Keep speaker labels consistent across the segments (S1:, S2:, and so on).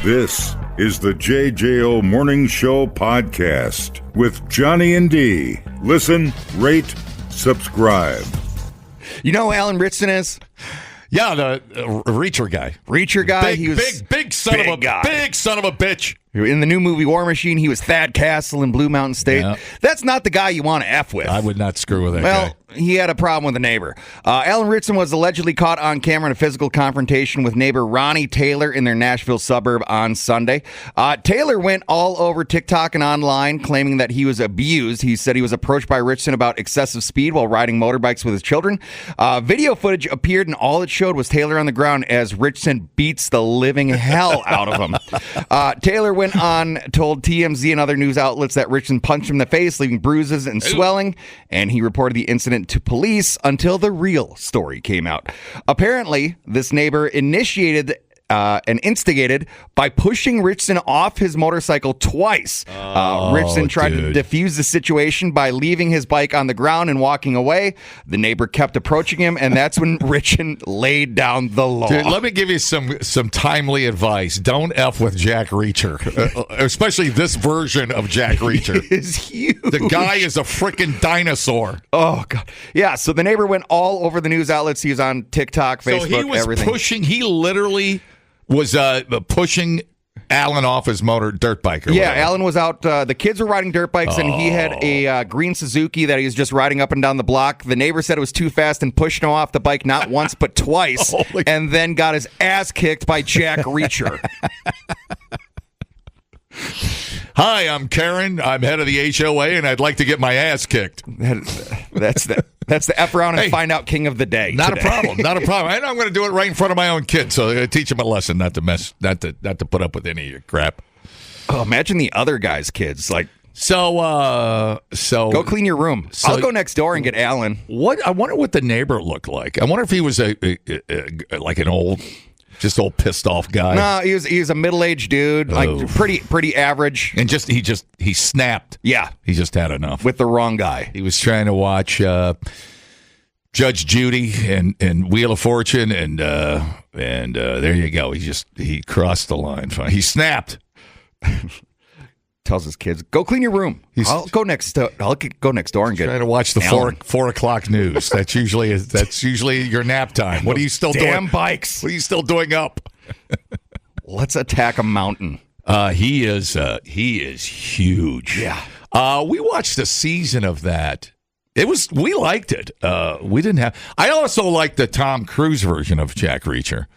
S1: This is the JJO Morning Show podcast with Johnny and D. Listen, rate, subscribe.
S2: You know who Alan Ritchson is?
S3: Yeah, the Reacher guy.
S2: Reacher guy.
S3: Big son of a bitch.
S2: In the new movie War Machine, he was Thad Castle in Blue Mountain State.
S3: Yeah.
S2: That's not the guy you want to F with.
S3: I would not screw with that
S2: well,
S3: guy.
S2: He had a problem with a neighbor. Alan Ritchson was allegedly caught on camera in a physical confrontation with neighbor Ronnie Taylor in their Nashville suburb on Sunday. Taylor went all over TikTok and online claiming that he was abused. He said he was approached by Ritchson about excessive speed while riding motorbikes with his children. Video footage appeared and all it showed was Taylor on the ground as Ritchson beats the living hell out of him. Taylor went on, told TMZ and other news outlets that Ritchson punched him in the face, leaving bruises and swelling, and he reported the incident to police until the real story came out. Apparently, this neighbor initiated and instigated by pushing Ritchson off his motorcycle twice. Ritchson tried to defuse the situation by leaving his bike on the ground and walking away. The neighbor kept approaching him, and that's when Ritchson laid down the law.
S3: Dude, let me give you some timely advice. Don't F with Jack Reacher, especially this version of Jack Reacher.
S2: He is huge.
S3: The guy is a freaking dinosaur.
S2: Oh, God. Yeah, so the neighbor went all over the news outlets. He was on TikTok, Facebook,
S3: so he was
S2: everything.
S3: He literally was pushing Alan off his dirt bike.
S2: Yeah, Alan was out. The kids were riding dirt bikes, and he had a green Suzuki that he was just riding up and down the block. The neighbor said it was too fast and pushed him off the bike not once but twice, and then got his ass kicked by Jack Reacher.
S3: Hi, I'm Karen. I'm head of the HOA, and I'd like to get my ass kicked.
S2: That's the F around and find out king of the day.
S3: Not
S2: today.
S3: a problem. Not a problem. And I'm going to do it right in front of my own kids. So I teach them a lesson not to put up with any of your crap.
S2: Oh, imagine the other guy's kids.
S3: So
S2: go clean your room. I'll go next door and get Alan.
S3: I wonder what the neighbor looked like. I wonder if he was like an old pissed off guy.
S2: No, he was a middle-aged dude, like pretty average.
S3: And he snapped.
S2: Yeah,
S3: he just had enough
S2: with the wrong guy.
S3: He was trying to watch Judge Judy and Wheel of Fortune, and there you go. He crossed the line. He snapped.
S2: Tells his kids, "Go clean your room. I'll go next door and get."
S3: Trying to watch the 4 o'clock news. That's usually your nap time. What are you still doing?
S2: Damn bikes.
S3: What are you still doing up?
S2: Let's attack a mountain.
S3: He is huge.
S2: Yeah.
S3: We watched a season of that. We liked it. We didn't have. I also liked the Tom Cruise version of Jack Reacher.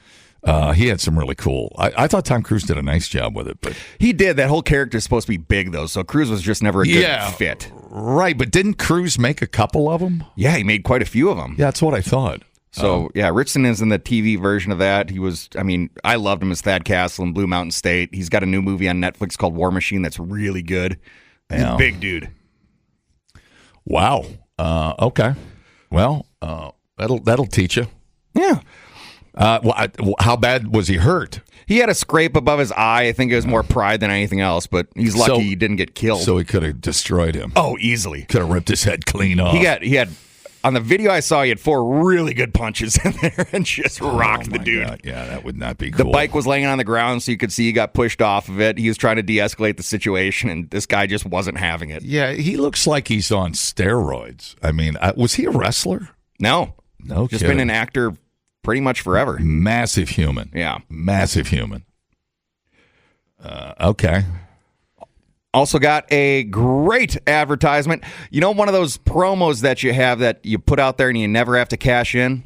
S3: He had some really cool. I thought Tom Cruise did a nice job with it, but
S2: he did. That whole character is supposed to be big though, so Cruise was just never a good fit.
S3: Right, but didn't Cruise make a couple of them?
S2: Yeah, he made quite a few of them.
S3: Yeah, that's what I thought.
S2: So Ritchson is in the TV version of that. He was. I mean, I loved him as Thad Castle in Blue Mountain State. He's got a new movie on Netflix called War Machine that's really good. He's a big dude.
S3: Wow. Okay. Well, that'll teach you.
S2: Yeah.
S3: How bad was he hurt?
S2: He had a scrape above his eye. I think it was more pride than anything else, but he's lucky he didn't get killed.
S3: So he could have destroyed him.
S2: Oh, easily.
S3: Could have ripped his head clean off.
S2: He had on the video I saw, he had 4 really good punches in there and just rocked the dude.
S3: God. Yeah, that would not be cool.
S2: The bike was laying on the ground, so you could see he got pushed off of it. He was trying to de-escalate the situation, and this guy just wasn't having it.
S3: Yeah, he looks like he's on steroids. I mean, was he a wrestler?
S2: No.
S3: No
S2: Just
S3: kidding.
S2: been an actor pretty much forever.
S3: Massive human.
S2: Yeah.
S3: Massive human. Okay.
S2: Also got a great advertisement. You know, one of those promos that you have that you put out there and you never have to cash in?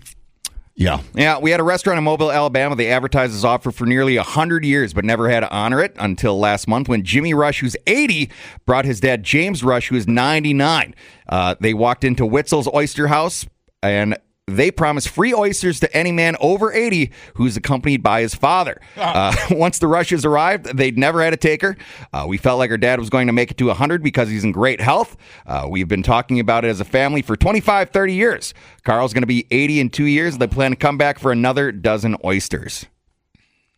S3: Yeah.
S2: Yeah, we had a restaurant in Mobile, Alabama. They advertised this offer for nearly 100 years, but never had to honor it until last month when Jimmy Rush, who's 80, brought his dad, James Rush, who is 99. They walked into Witzel's Oyster House, and they promised free oysters to any man over 80 who's accompanied by his father. Once the Rushes arrived, they'd never had a taker. We felt like our dad was going to make it to 100 because he's in great health. We've been talking about it as a family for 25, 30 years. Carl's going to be 80 in 2 years. They plan to come back for another dozen oysters.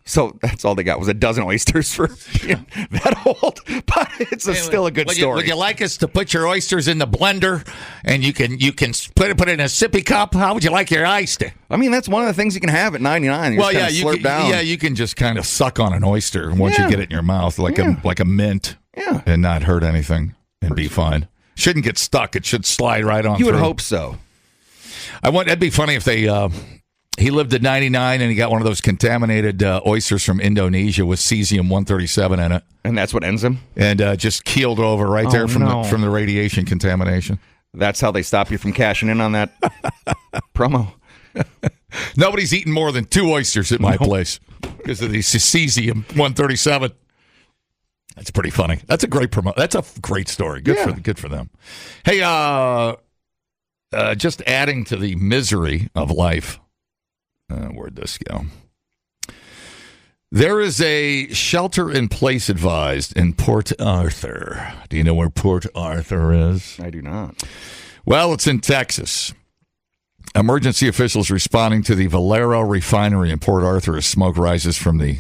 S2: So that's all they got was a dozen oysters for being that old. But it's still a good story.
S3: Would you like us to put your oysters in the blender and you can put it in a sippy cup? How would you like your oyster?
S2: I mean, that's one of the things you can have at 99.
S3: You can just kind of suck on an oyster once you get it in your mouth, like a mint, and not hurt anything and be fine. Shouldn't get stuck. It should slide right on.
S2: You
S3: through.
S2: would hope so.
S3: It'd be funny if they. He lived at 99 and he got one of those contaminated oysters from Indonesia with cesium-137 in it.
S2: And that's what ends him?
S3: And just keeled over right there from the radiation contamination.
S2: That's how they stop you from cashing in on that promo.
S3: Nobody's eaten more than 2 oysters at my place because of the cesium-137. That's pretty funny. That's a great promo. That's a great story. Good for them. Hey, just adding to the misery of life. Where'd this go? There is a shelter-in-place advised in Port Arthur. Do you know where Port Arthur is?
S2: I do not.
S3: Well, it's in Texas. Emergency officials responding to the Valero refinery in Port Arthur as smoke rises from the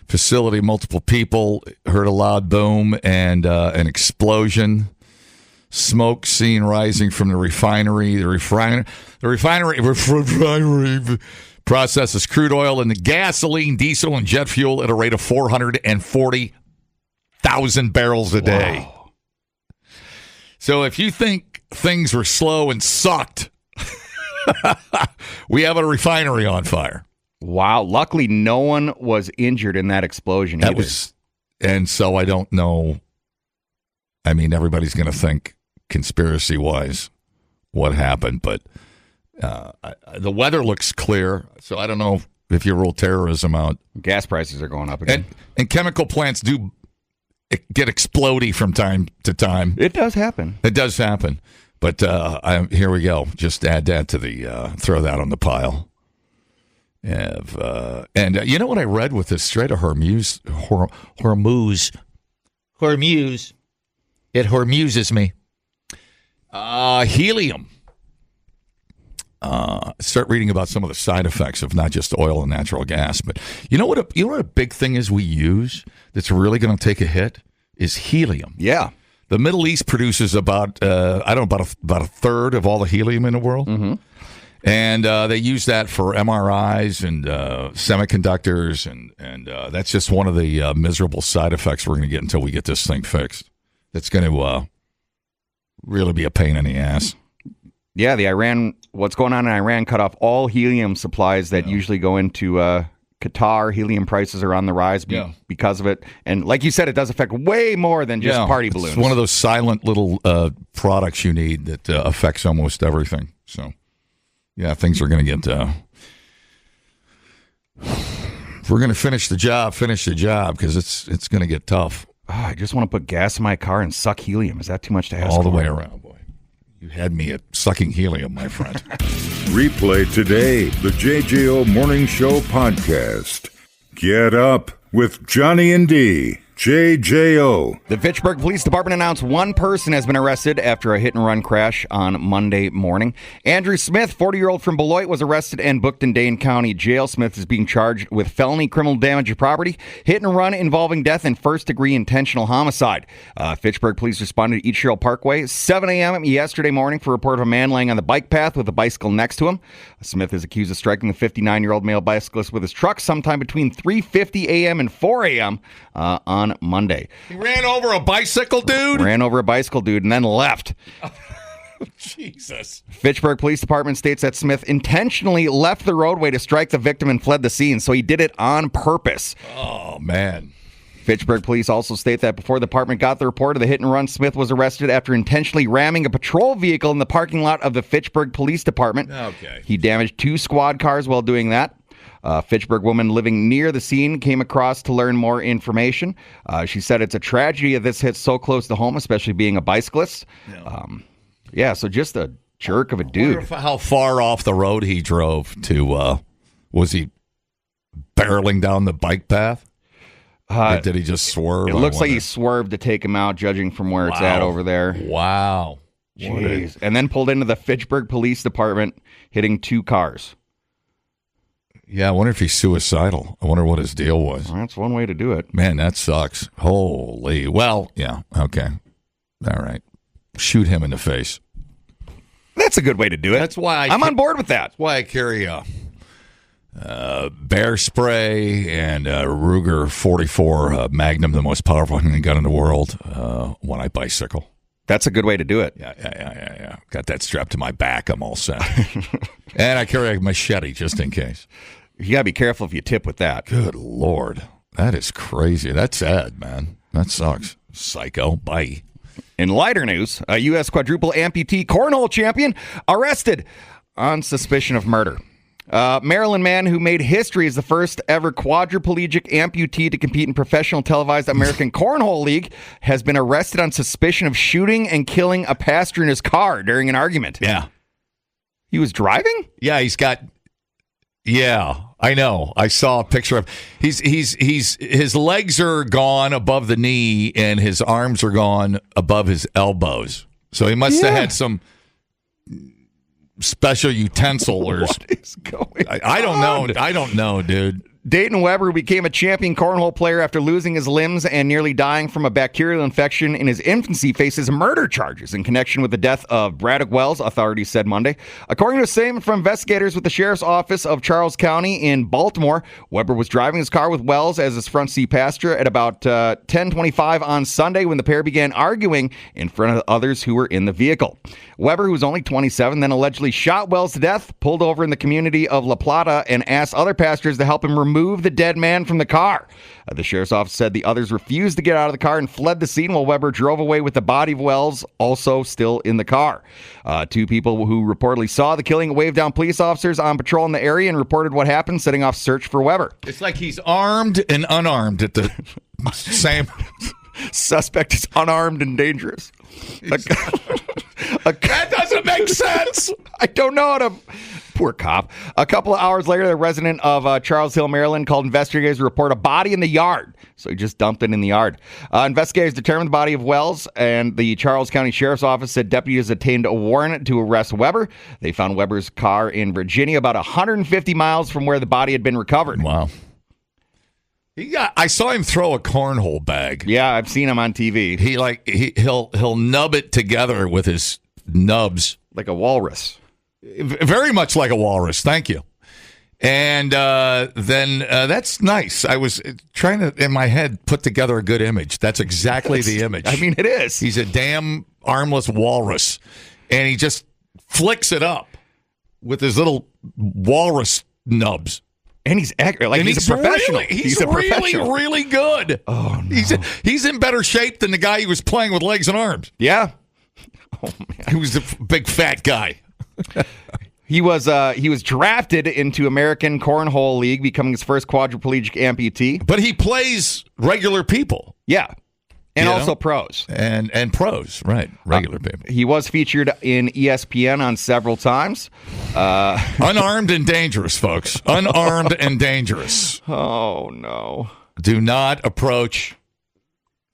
S3: facility. Multiple people heard a loud boom and an explosion. Smoke seen rising from the refinery. The refinery processes crude oil and the gasoline, diesel, and jet fuel at a rate of 440,000 barrels a day. Wow. So if you think things were slow and sucked, we have a refinery on fire.
S2: Wow. Luckily, no one was injured in that explosion either.
S3: And so I don't know. I mean, everybody's going to think conspiracy-wise what happened, but the weather looks clear, so I don't know if you rule terrorism out.
S2: Gas prices are going up again.
S3: And chemical plants do get explodey from time to time.
S2: It does happen.
S3: It does happen. But here we go. Just add that to throw that on the pile. And you know what I read with this Strait of Hormuz? It Hormuzes me. Helium. Start reading about some of the side effects of not just oil and natural gas, but you know what a big thing is we use that's really going to take a hit is helium.
S2: Yeah,
S3: the Middle East produces about about a third of all the helium in the world, and they use that for MRIs and semiconductors, and that's just one of the miserable side effects we're going to get until we get this thing fixed. That's going to really be a pain in the ass.
S2: Yeah, what's going on in Iran cut off all helium supplies that usually go into Qatar. Helium prices are on the rise because of it. And like you said, it does affect way more than just party balloons.
S3: It's one of those silent little products you need that affects almost everything. So, yeah, things are going to get... if we're going to finish the job because it's going to get tough.
S2: Oh, I just want to put gas in my car and suck helium. Is that too much to ask?
S3: All the way around, boy. You had me at sucking helium, my friend.
S1: Replay today the JJO Morning Show podcast. Get up with Johnny and D. JJO.
S2: The Fitchburg Police Department announced one person has been arrested after a hit-and-run crash on Monday morning. Andrew Smith, 40-year-old from Beloit, was arrested and booked in Dane County Jail. Smith is being charged with felony criminal damage to property, hit-and-run involving death, and first-degree intentional homicide. Fitchburg Police responded to East Sherrill Parkway 7 a.m. yesterday morning for a report of a man laying on the bike path with a bicycle next to him. Smith is accused of striking the 59-year-old male bicyclist with his truck sometime between 3:50 a.m. and 4 a.m. On Monday.
S3: He ran over a bicycle dude?
S2: Ran over a bicycle dude and then left.
S3: Jesus.
S2: Fitchburg Police Department states that Smith intentionally left the roadway to strike the victim and fled the scene, so he did it on purpose.
S3: Oh, man.
S2: Fitchburg Police also state that before the department got the report of the hit and run, Smith was arrested after intentionally ramming a patrol vehicle in the parking lot of the Fitchburg Police Department.
S3: Okay.
S2: He damaged 2 squad cars while doing that. Fitchburg woman living near the scene came across to learn more information. She said it's a tragedy that this hits so close to home, especially being a bicyclist. So just a jerk of a dude.
S3: How far off the road he drove to, was he barreling down the bike path? Or did he just swerve?
S2: It looks like he swerved to take him out, judging from where it's at over there.
S3: Wow.
S2: Jeez. And then pulled into the Fitchburg Police Department, hitting 2 cars.
S3: Yeah, I wonder if he's suicidal. I wonder what his deal was.
S2: Well, that's one way to do it.
S3: Man, that sucks. Holy. Well, yeah, okay. All right. Shoot him in the face.
S2: That's a good way to do it.
S3: That's why
S2: I'm on board with that.
S3: That's why I carry a bear spray and a Ruger 44 Magnum, the most powerful gun in the world, when I bicycle.
S2: That's a good way to do it.
S3: Yeah. Got that strapped to my back. I'm all set. And I carry a machete just in case.
S2: You got to be careful if you tip with that.
S3: Good Lord. That is crazy. That's sad, man. That sucks. Psycho. Bye.
S2: In lighter news, a U.S. quadruple amputee cornhole champion arrested on suspicion of murder. Maryland man who made history as the first ever quadriplegic amputee to compete in professional televised American Cornhole League has been arrested on suspicion of shooting and killing a passenger in his car during an argument.
S3: Yeah.
S2: He was driving?
S3: Yeah, I know. I saw a picture of his legs are gone above the knee and his arms are gone above his elbows. So he must have had some special utensil or
S2: what is going
S3: I don't know. I don't know, dude.
S2: Dayton Weber became a champion cornhole player after losing his limbs and nearly dying from a bacterial infection in his infancy, faces murder charges in connection with the death of Braddock Wells, authorities said Monday. According to a statement from investigators with the Sheriff's Office of Charles County in Baltimore, Weber was driving his car with Wells as his front seat passenger at about 10:25 on Sunday when the pair began arguing in front of others who were in the vehicle. Weber, who was only 27, then allegedly shot Wells to death, pulled over in the community of La Plata, and asked other passengers to help him remove the dead man from the car. The sheriff's office said the others refused to get out of the car and fled the scene while Weber drove away with the body of Wells also still in the car. Two people who reportedly saw the killing waved down police officers on patrol in the area and reported what happened, setting off search for Weber.
S3: It's like he's armed and unarmed at the same.
S2: Suspect is unarmed and dangerous.
S3: That doesn't make sense.
S2: I don't know how to... Poor cop. A couple of hours later, a resident of Charles Hill, Maryland, called investigators to report a body in the yard. So he just dumped it in the yard. Investigators determined the body of Wells, and the Charles County Sheriff's Office said deputies obtained a warrant to arrest Weber. They found Weber's car in Virginia, about 150 miles from where the body had been recovered.
S3: Wow. I saw him throw a cornhole bag.
S2: Yeah, I've seen him on TV.
S3: He'll nub it together with his nubs.
S2: Like a walrus.
S3: Very much like a walrus. Thank you. And then that's nice. I was trying to, in my head, put together a good image. That's exactly the image.
S2: I mean, it is.
S3: He's a damn armless walrus. And he just flicks it up with his little walrus nubs.
S2: And he's accurate. Like, he's a professional.
S3: He's really good.
S2: Oh, no.
S3: He's in better shape than the guy he was playing with legs and arms.
S2: Yeah. Oh, man.
S3: He was a big fat guy.
S2: He was drafted into American Cornhole League, becoming his first quadriplegic amputee.
S3: But he plays regular people.
S2: Yeah. And also pros.
S3: And pros, right. Regular people.
S2: He was featured in ESPN on several times.
S3: Unarmed and dangerous, folks. Unarmed and dangerous.
S2: Oh, no.
S3: Do not approach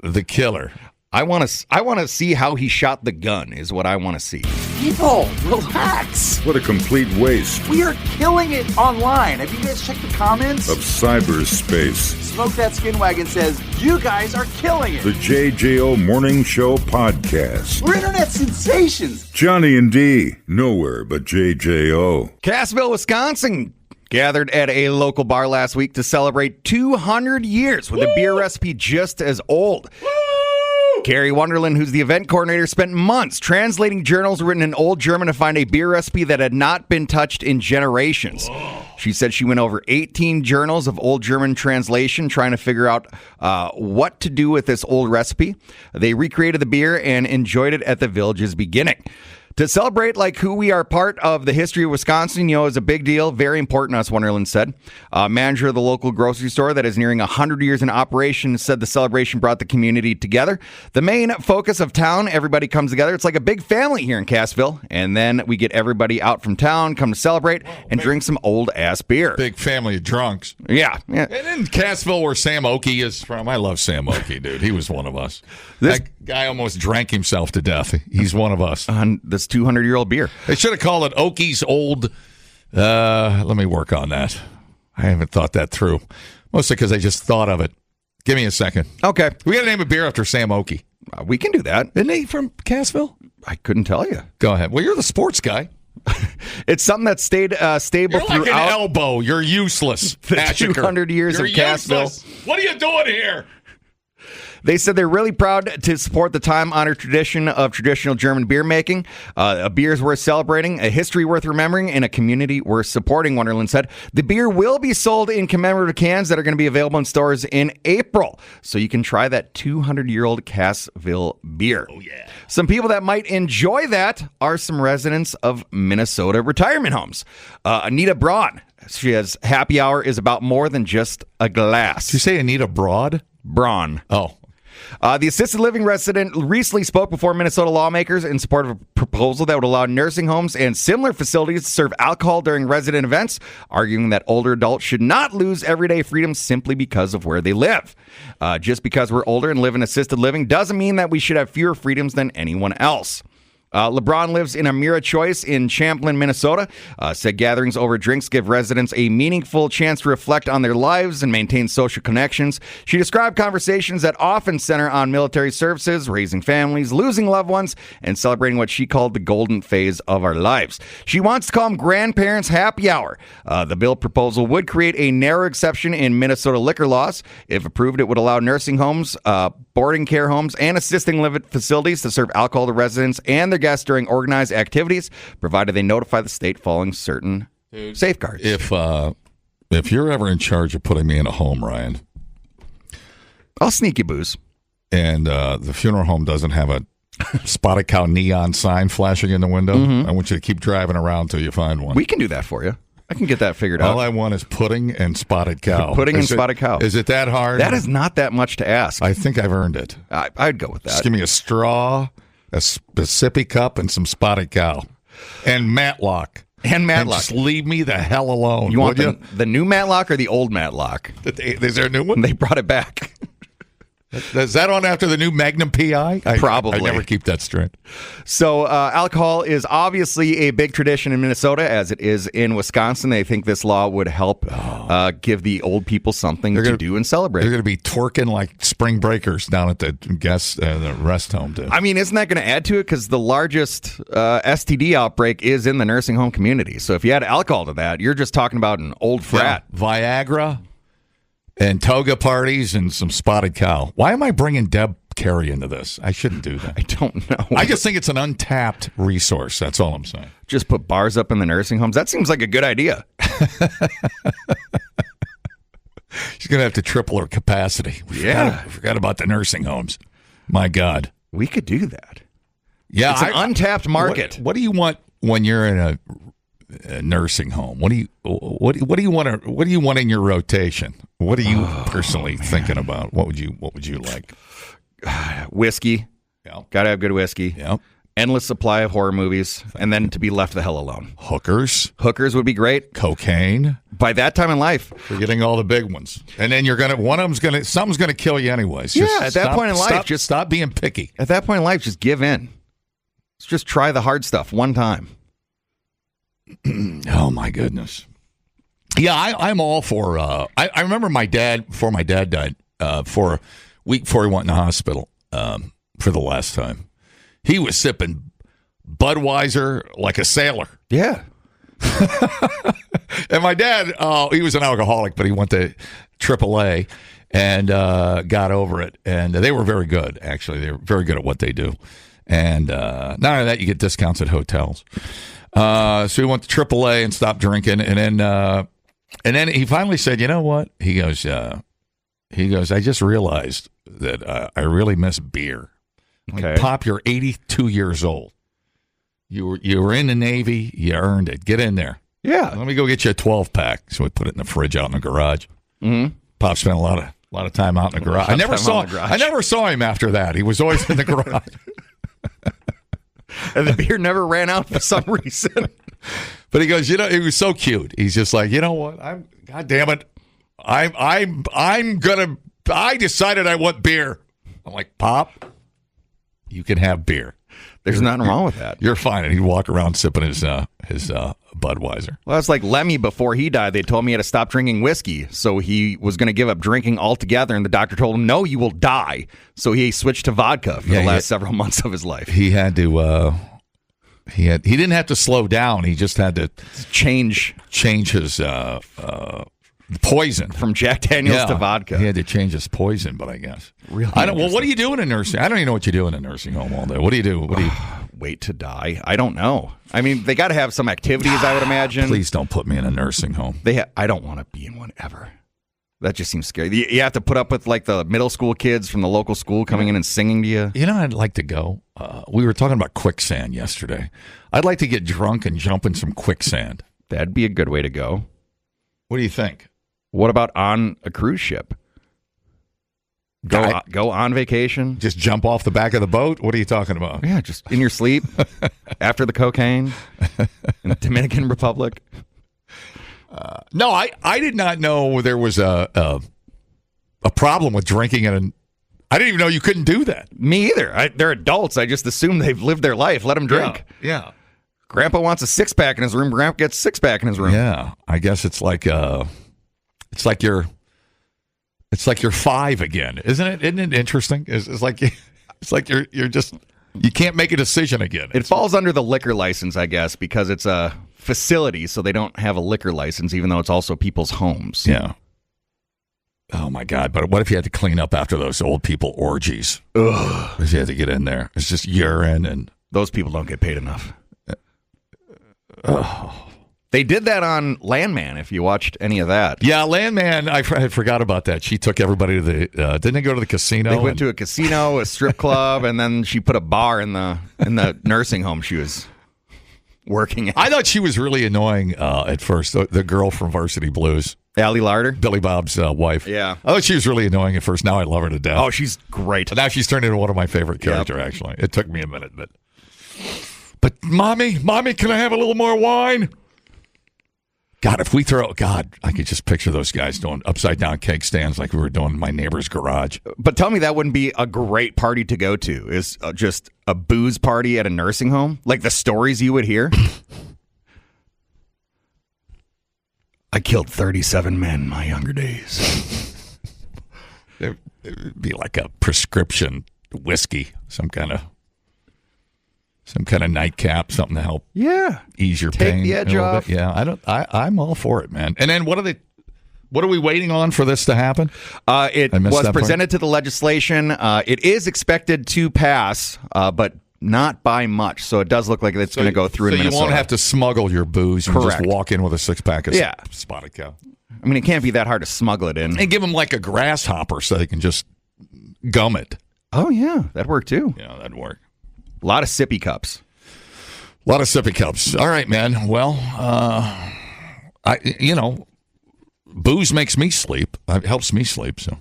S3: the killer.
S2: I want to see how he shot the gun is what I want to see.
S4: People, relax.
S1: What a complete waste
S4: We are killing it online. Have you guys checked the comments?
S1: of cyberspace.
S4: Smoke That Skin Wagon says, you guys are killing it.
S1: The JJO Morning Show Podcast.
S4: We're internet sensations.
S1: Johnny and D, nowhere but JJO.
S2: Cassville, Wisconsin gathered at a local bar last week to celebrate 200 years with a beer recipe just as old. Carrie Wonderland, who's the event coordinator, spent months translating journals written in Old German to find a beer recipe that had not been touched in generations. She said she went over 18 journals of Old German translation trying to figure out what to do with this old recipe. They recreated the beer and enjoyed it at the village's beginning. To celebrate like who we are part of the history of Wisconsin, is a big deal. Very important to us, Wonderland said. Manager of the local grocery store that is nearing 100 years in operation said the celebration brought the community together. The main focus of town, everybody comes together. It's like a big family here in Cassville. And then we get everybody out from town, come to celebrate, and drink some old-ass beer.
S3: Big family of drunks.
S2: Yeah.
S3: And in Cassville, where Sam Oakey is from, I love Sam Oakey, dude. He was one of us. That guy almost drank himself to death. He's one of us.
S2: On this 200-year-old beer.
S3: They should have called it Oakey's Old. Let me work on that. I haven't thought that through. Mostly because I just thought of it. Give me a second.
S2: Okay.
S3: We got to name a beer after Sam Oakey.
S2: We can do that.
S3: Isn't he from Cassville?
S2: I couldn't tell you.
S3: Go ahead. Well, you're the sports guy.
S2: It's something that stayed stable
S3: You're like
S2: throughout
S3: an elbow. You're useless.
S2: the
S3: Ashiker.
S2: 200 years
S3: You're
S2: of Cassville.
S3: useless. What are you doing here?
S2: They said they're really proud to support the time-honored tradition of traditional German beer making. A beer is worth celebrating, a history worth remembering, and a community worth supporting, Wonderland said. The beer will be sold in commemorative cans that are going to be available in stores in April. So you can try that 200-year-old Cassville beer. Oh, yeah. Some people that might enjoy that are some residents of Minnesota retirement homes. Anita Braun. She has happy hour is about more than just a glass.
S3: Did you say Anita Broad?
S2: Braun.
S3: Oh.
S2: The assisted living resident recently spoke before Minnesota lawmakers in support of a proposal that would allow nursing homes and similar facilities to serve alcohol during resident events, arguing that older adults should not lose everyday freedom simply because of where they live. Just because we're older and live in assisted living doesn't mean that we should have fewer freedoms than anyone else. LeBron lives in Amira Choice in Champlin, Minnesota. Said gatherings over drinks give residents a meaningful chance to reflect on their lives and maintain social connections. She described conversations that often center on military services, raising families, losing loved ones, and celebrating what she called the golden phase of our lives. She wants to call them grandparents' happy hour. The bill proposal would create a narrow exception in Minnesota liquor laws. If approved, it would allow nursing homes, boarding care homes, and assisted living facilities to serve alcohol to residents and their guests during organized activities, provided they notify the state following certain safeguards.
S3: If you're ever in charge of putting me in a home, Ryan,
S2: I'll sneak you booze.
S3: And the funeral home doesn't have a Spotted Cow neon sign flashing in the window, I want you to keep driving around till you find one.
S2: We can do that for you. I can get that figured out.
S3: All I want is pudding and Spotted Cow.
S2: Pudding and Spotted Cow.
S3: Is it that hard?
S2: That is not that much to ask.
S3: I think I've earned it.
S2: I'd go with that.
S3: Just give me a straw, a sippy cup, and some Spotted Cow. And Matlock.
S2: And Matlock.
S3: And just leave me the hell alone.
S2: You want the new Matlock or the old Matlock?
S3: Is there a new one?
S2: They brought it back.
S3: Is that on after the new Magnum PI?
S2: Probably.
S3: I never keep that straight.
S2: So alcohol is obviously a big tradition in Minnesota, as it is in Wisconsin. They think this law would help give the old people something to do and celebrate.
S3: They're going to be twerking like spring breakers down at the the rest home, too.
S2: I mean, isn't that going to add to it? Because the largest STD outbreak is in the nursing home community. So if you add alcohol to that, you're just talking about an old frat.
S3: Yeah, Viagra and toga parties and some Spotted Cow. Why am I bringing Deb Carey into this? I shouldn't do that.
S2: I don't know.
S3: I just think it's an untapped resource. That's all I'm saying.
S2: Just put bars up in the nursing homes. That seems like a good idea.
S3: She's going to have to triple her capacity. I forgot about the nursing homes. My God.
S2: We could do that.
S3: Yeah,
S2: it's an untapped market.
S3: What do you want when you're in a nursing home? What do you want? What do you want in your rotation? What are you personally thinking about? What would you like?
S2: Whiskey.
S3: Yeah.
S2: Gotta have good whiskey.
S3: Yeah.
S2: Endless supply of horror movies, and then to be left the hell alone.
S3: Hookers
S2: would be great.
S3: Cocaine.
S2: By that time in life,
S3: forgetting all the big ones, and then something's gonna kill you anyways.
S2: At that point in life,
S3: just stop being picky.
S2: At that point in life, just give in. Let's just try the hard stuff one time.
S3: Oh my goodness. Yeah, I'm all for. I remember my dad before my dad died. For a week before he went in the hospital for the last time, he was sipping Budweiser like a sailor.
S2: Yeah.
S3: And my dad, he was an alcoholic, but he went to AAA and got over it. And they were very good, actually. They were very good at what they do. And not only that, you get discounts at hotels. So he went to AAA and stopped drinking. And then he finally said, you know what? He goes, I just realized that I really miss beer.
S2: Okay.
S3: Like, Pop, you're 82 years old. You were in the Navy. You earned it. Get in there.
S2: Yeah.
S3: Let me go get you a 12-pack. So we put it in the fridge out in the garage.
S2: Mm-hmm.
S3: Pop spent a lot of time out in the garage. I never saw him after that. He was always in the garage.
S2: And the beer never ran out for some reason.
S3: But he goes, he was so cute. He's just like, you know what? God damn it. I decided I want beer. I'm like, Pop, you can have beer.
S2: There's nothing wrong with that.
S3: You're fine. And he'd walk around sipping his Budweiser.
S2: Well, it's like Lemmy before he died. They told him he had to stop drinking whiskey. So he was going to give up drinking altogether. And the doctor told him, no, you will die. So he switched to vodka for the last several months of his life.
S3: He had to... He didn't have to slow down. He just had to change his poison
S2: from Jack Daniels to vodka.
S3: He had to change his poison, but I guess
S2: really.
S3: Well, what do you do in a nursing? I don't even know what you do in a nursing home all day. What do you do?
S2: Wait to die? I don't know. I mean, they got to have some activities. I would imagine.
S3: Please don't put me in a nursing home.
S2: I don't want to be in one ever. That just seems scary. You have to put up with like the middle school kids from the local school coming in and singing to you.
S3: You know, I'd like to go. We were talking about quicksand yesterday. I'd like to get drunk and jump in some quicksand.
S2: That'd be a good way to go.
S3: What do you think?
S2: What about on a cruise ship? Go on vacation?
S3: Just jump off the back of the boat? What are you talking about?
S2: Yeah, just in your sleep after the cocaine in the Dominican Republic.
S3: No, I did not know there was a problem with drinking I didn't even know you couldn't do that.
S2: Me either. They're adults. I just assume they've lived their life. Let them drink.
S3: Yeah.
S2: Grandpa wants a six-pack in his room. Grandpa gets a six-pack in his room.
S3: Yeah. I guess it's like you're 5 again, isn't it? Isn't it interesting? It's like you're just you can't make a decision again.
S2: It falls under the liquor license, I guess, because it's a facility, so they don't have a liquor license, even though it's also people's homes.
S3: Yeah. Oh my God! But what if you had to clean up after those old people orgies? Ugh. If you had to get in there, it's just urine, and
S2: those people don't get paid enough. They did that on Landman, if you watched any of that.
S3: Yeah, Landman, I had forgot about that. She took everybody to the, didn't they go to the casino?
S2: They went to a casino, a strip club, and then she put a bar in the nursing home she was working at.
S3: I thought she was really annoying at first, the girl from Varsity Blues.
S2: Allie Larder?
S3: Billy Bob's wife.
S2: Yeah.
S3: I thought she was really annoying at first. Now I love her to death.
S2: Oh, she's great.
S3: Now she's turned into one of my favorite characters, actually. It took me a minute, but Mommy, can I have a little more wine? God, I could just picture those guys doing upside down cake stands like we were doing in my neighbor's garage.
S2: But tell me that wouldn't be a great party to go to, is just a booze party at a nursing home? Like the stories you would hear? I killed 37 men in my younger days.
S3: It would be like a prescription whiskey, some kind of nightcap, something to help ease your pain.
S2: Take the edge off.
S3: Yeah, I'm all for it, man. And then what are we waiting on for this to happen?
S2: It was presented to the legislation. It is expected to pass, but not by much. So it does look like it's going to go through in Minnesota.
S3: So you won't have to smuggle your booze. You can just walk in with a 6-pack of Spotted Cow.
S2: I mean, it can't be that hard to smuggle it in.
S3: And give them like a grasshopper so they can just gum it.
S2: Oh, yeah. That'd work, too.
S3: Yeah, that'd work.
S2: A lot of sippy cups.
S3: All right, man. Well, booze makes me sleep. It helps me sleep. So,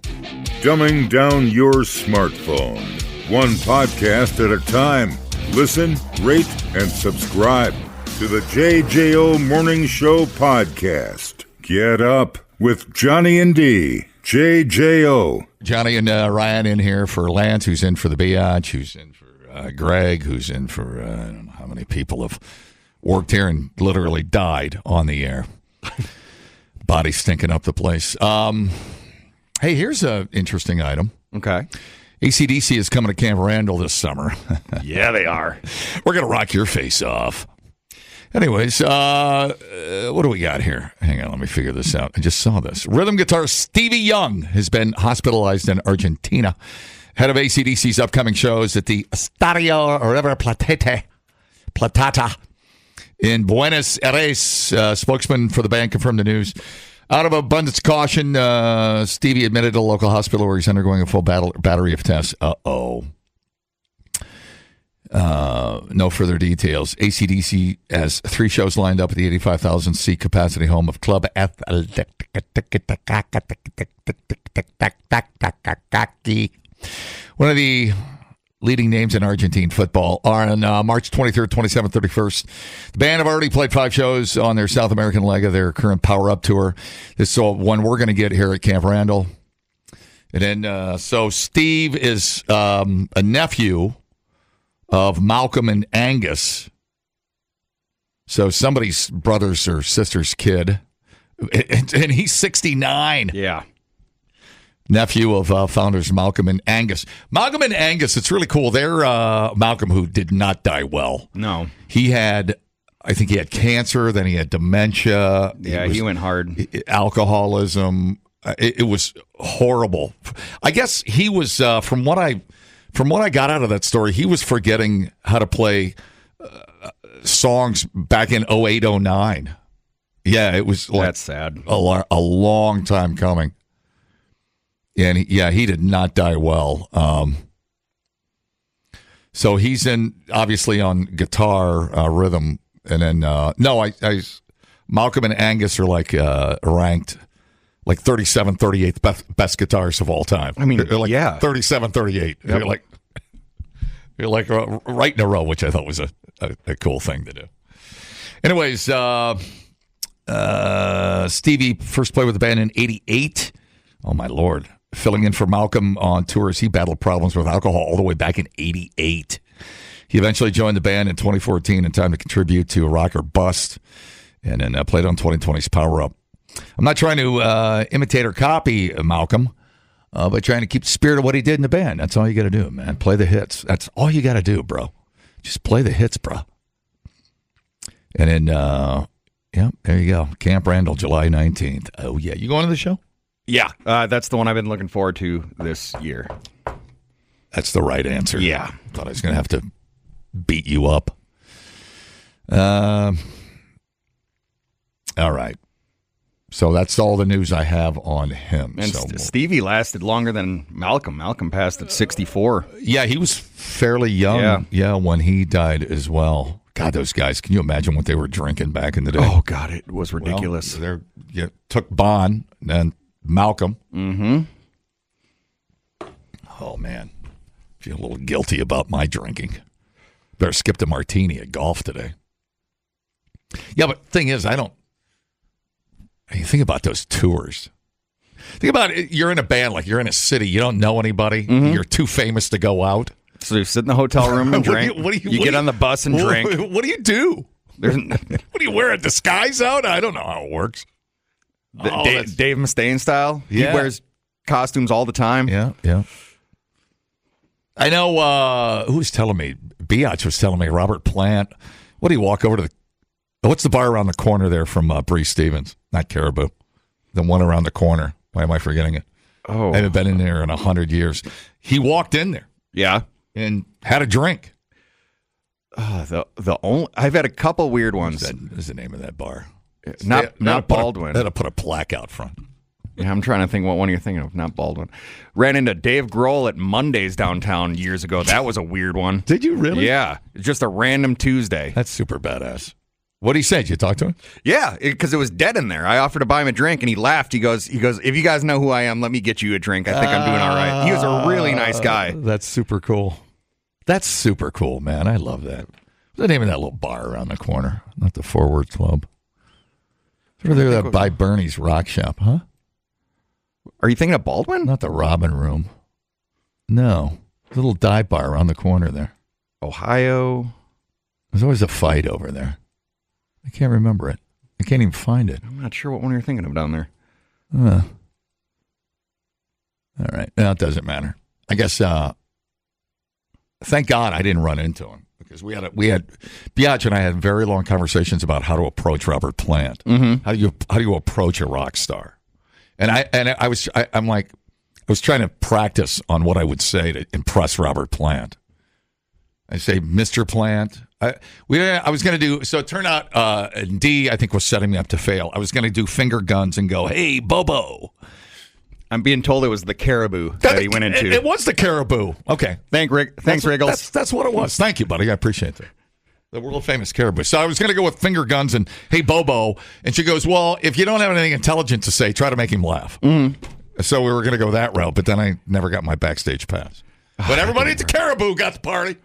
S1: Dumbing down your smartphone. One podcast at a time. Listen, rate, and subscribe to the JJO Morning Show podcast. Get up with Johnny and D. JJO.
S3: Johnny and Ryan in here for Lance, who's in for the Biatch, who's in for Greg, who's in for I don't know how many people have worked here and literally died on the air. Body stinking up the place. Hey, here's an interesting item.
S2: Okay.
S3: AC/DC is coming to Camp Randall this summer.
S2: Yeah, they are.
S3: We're going to rock your face off. Anyways, what do we got here? Hang on, let me figure this out. I just saw this. Rhythm guitarist Stevie Young has been hospitalized in Argentina. Head of AC/DC's upcoming shows at the Estadio River Platata in Buenos Aires. Spokesman for the band confirmed the news. Out of abundance of caution, Stevie admitted to a local hospital where he's undergoing a full battery of tests. No further details. AC/DC has 3 shows lined up at the 85,000-seat capacity home of Club one of the leading names in Argentine football. On March 23rd, 27th, 31st, the band have already played 5 shows on their South American leg of their current Power Up tour. This is one we're going to get here at Camp Randall. And then, so Steve is a nephew of Malcolm and Angus. So somebody's brother's or sister's kid. And he's 69.
S2: Yeah.
S3: Nephew of founders Malcolm and Angus. Malcolm and Angus, it's really cool. They're Malcolm, who did not die well.
S2: No.
S3: I think he had cancer, then he had dementia.
S2: Yeah, he went hard.
S3: Alcoholism. It was horrible. I guess he was, from what I got out of that story, he was forgetting how to play songs back in 08, 09. Yeah, it was like
S2: that's sad.
S3: A long time coming. And he did not die well. So he's obviously on guitar rhythm. And then, Malcolm and Angus are ranked like 37, 38th best guitarists of all time.
S2: I mean,
S3: they're like
S2: yeah.
S3: 37, 38.
S2: Yep.
S3: They're like right in a row, which I thought was a cool thing to do. Anyways, Stevie first played with the band in 88. Oh, my Lord. Filling in for Malcolm on tours. He battled problems with alcohol all the way back in 88. He eventually joined the band in 2014 in time to contribute to Rock or Bust, and then played on 2020's Power Up. I'm not trying to imitate or copy Malcolm, but trying to keep the spirit of what he did in the band. That's all you got to do, man. Play the hits. That's all you got to do, bro. Just play the hits, bro. And then, there you go. Camp Randall, July 19th. Oh, yeah. You going to the show?
S2: Yeah, that's the one I've been looking forward to this year.
S3: That's the right answer.
S2: Yeah.
S3: Thought I was going to have to beat you up. All right. So that's all the news I have on him.
S2: And Stevie lasted longer than Malcolm. Malcolm passed at 64.
S3: Yeah, he was fairly young. Yeah, when he died as well. God, those guys, can you imagine what they were drinking back in the day?
S2: Oh, God, it was ridiculous.
S3: Well, took Bon and then Malcolm.
S2: Mm-hmm.
S3: Oh, man. Feel a little guilty about my drinking. Better skip the martini at golf today. Yeah, but the thing is, you think about those tours. Think about it. You're in a band, like you're in a city. You don't know anybody. Mm-hmm. You're too famous to go out.
S2: So you sit in the hotel room and drink. You get on the bus and drink.
S3: What do you do? What do you wear, a disguise out? I don't know how it works.
S2: Dave Mustaine style.
S3: Yeah.
S2: He wears costumes all the time.
S3: Yeah. I know who was telling me? Biatch was telling me, Robert Plant. What do you walk over to what's the bar around the corner there from Bree Stevens? Not Caribou. The one around the corner. Why am I forgetting it?
S2: Oh.
S3: I haven't been in there in 100 years. He walked in there.
S2: Yeah.
S3: And had a drink.
S2: The only I've had a couple weird ones.
S3: What is the name of that bar?
S2: Not Baldwin.
S3: They had to put a plaque out front.
S2: Yeah, I'm trying to think what one you're thinking of. Not Baldwin. Ran into Dave Grohl at Mondays downtown years ago. That was a weird one.
S3: Did you really?
S2: Yeah. Just a random Tuesday.
S3: That's super badass. What did he say? Did you talk to him?
S2: Yeah, because it was dead in there. I offered to buy him a drink, and he laughed. He goes, if you guys know who I am, let me get you a drink. I think I'm doing all right. He was a really nice guy.
S3: That's super cool. That's super cool, man. I love that. What's the name of that little bar around the corner? Not the Forward Club. Over there, that by Bernie's Rock Shop, huh?
S2: Are you thinking of Baldwin?
S3: Not the Robin Room. No. There's a little dive bar around the corner there.
S2: Ohio.
S3: There's always a fight over there. I can't remember it. I can't even find it.
S2: I'm not sure what one you're thinking of down there.
S3: All right. No, it doesn't matter. I guess, thank God I didn't run into him, because we had Biatch and I had very long conversations about how to approach Robert Plant.
S2: Mm-hmm.
S3: How do you approach a rock star? And I was trying to practice on what I would say to impress Robert Plant. I say, Mr. Plant. I was going to do, so it turned out D, I think, was setting me up to fail. I was going to do finger guns and go, hey, Bobo.
S2: I'm being told it was the Caribou that he went into.
S3: It was the Caribou. Okay.
S2: Thanks, Riggles.
S3: That's what it was. Thank you, buddy. I appreciate that. The world famous Caribou. So I was going to go with finger guns and, hey, Bobo. And she goes, well, if you don't have anything intelligent to say, try to make him laugh.
S2: Mm-hmm.
S3: So we were going to go that route, but then I never got my backstage pass. But everybody at the Caribou got the party.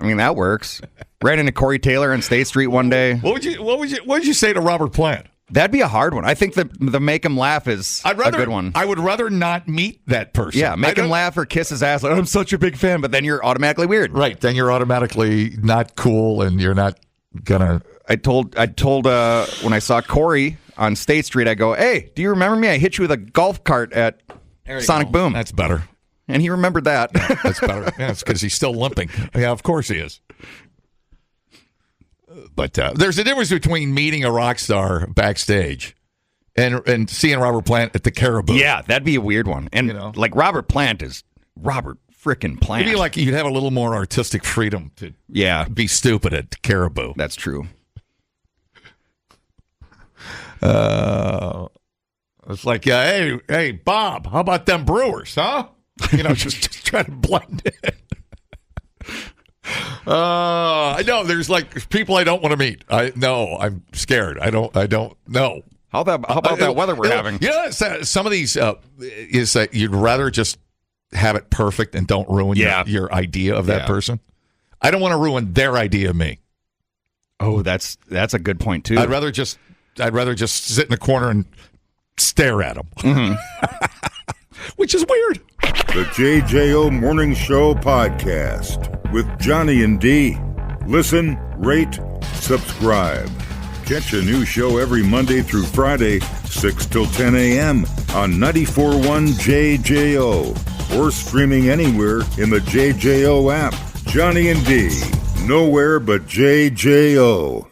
S2: I mean, that works. Ran into Corey Taylor on State Street one day.
S3: What would you say to Robert Plant?
S2: That'd be a hard one. I think the make him laugh is a good one.
S3: I would rather not meet that person.
S2: Yeah, make him laugh or kiss his ass. Like, I'm such a big fan, but then you're automatically weird.
S3: Right. Then you're automatically not cool, and you're not gonna.
S2: I told when I saw Corey on State Street, I go, hey, do you remember me? I hit you with a golf cart at Sonic Boom.
S3: That's better.
S2: And he remembered that.
S3: Yeah, that's better. Yeah, it's because he's still limping. Yeah, of course he is. But there's a difference between meeting a rock star backstage and seeing Robert Plant at the Caribou.
S2: Yeah, that'd be a weird one. And like Robert Plant is Robert frickin' Plant.
S3: Maybe like you'd have a little more artistic freedom to be stupid at the Caribou.
S2: That's true.
S3: It's like, hey, Bob, how about them Brewers, huh? Just try to blend in. I know there's like people I don't want to meet. I'm scared. I don't know.
S2: How about that weather we're having?
S3: Yeah, some of these is that you'd rather just have it perfect and don't ruin your idea of that person. I don't want to ruin their idea of me.
S2: Oh, that's a good point too.
S3: I'd rather just sit in the corner and stare at them, which is weird.
S1: The JJO Morning Show podcast with Johnny and D. Listen, rate, subscribe. Catch a new show every Monday through Friday, 6 till 10 a.m. on 94.1 JJO or streaming anywhere in the JJO app. Johnny and D. Nowhere but JJO.